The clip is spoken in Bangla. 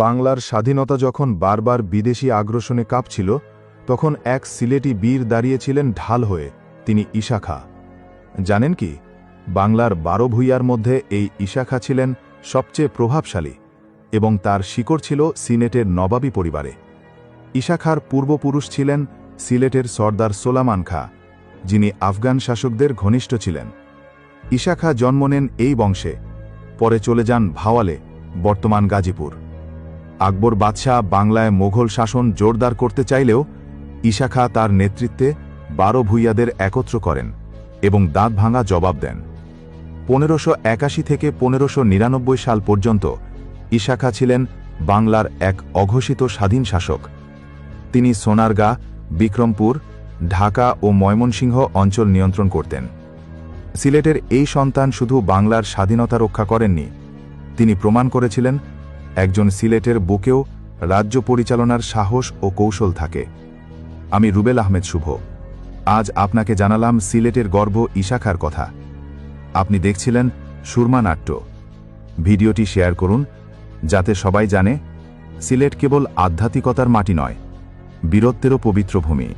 বাংলার স্বাধীনতা যখন বারবার বিদেশি আগ্রাসনে কাঁপছিল, তখন এক সিলেটি বীর দাঁড়িয়েছিলেন ঢাল হয়ে, তিনি ঈশা খাঁ। জানেন কি, বাংলার 12 ভূঁইয়ার মধ্যে এই ঈশা খাঁ ছিলেন সবচেয়ে প্রভাবশালী, এবং তার শিকড় ছিল সিলেটের নবাবী পরিবারে। ঈশা খাঁর পূর্বপুরুষ ছিলেন সিলেটের সর্দার সোলামান খাঁ, যিনি আফগান শাসকদের ঘনিষ্ঠ ছিলেন। ঈশা খাঁ জন্ম নেন এই বংশে, পরে চলে যান ভাওয়ালে, বর্তমান গাজীপুর। আকবর বাদশাহ বাংলায় মোঘল শাসন জোরদার করতে চাইলেও ঈশা খাঁ তার নেতৃত্বে 12 ভূঁইয়াদের একত্র করেন এবং দাঁত ভাঙা জবাব দেন। 1581 থেকে 1599 সাল পর্যন্ত ঈশা খাঁ ছিলেন বাংলার এক অঘোষিত স্বাধীন শাসক। তিনি সোনারগাঁ, বিক্রমপুর, ঢাকা ও ময়মনসিংহ অঞ্চল নিয়ন্ত্রণ করতেন। সিলেটের এই সন্তান শুধু বাংলার স্বাধীনতা রক্ষা করেননি, তিনি প্রমাণ করেছিলেন একজন সিলেটের বুকেও রাজ্য পরিচালনার সাহস ও কৌশল থাকে। আমি রুবেল আহমেদ শুভ, আজ আপনাকে জানালাম সিলেটের গর্ব ঈশা খাঁর কথা। আপনি দেখছিলেন সুরমা নাট্য। ভিডিওটি শেয়ার করুন, যাতে সবাই জানে সিলেট কেবল আধ্যাত্মিকতার মাটি নয়, বীরত্বেরও পবিত্র ভূমি।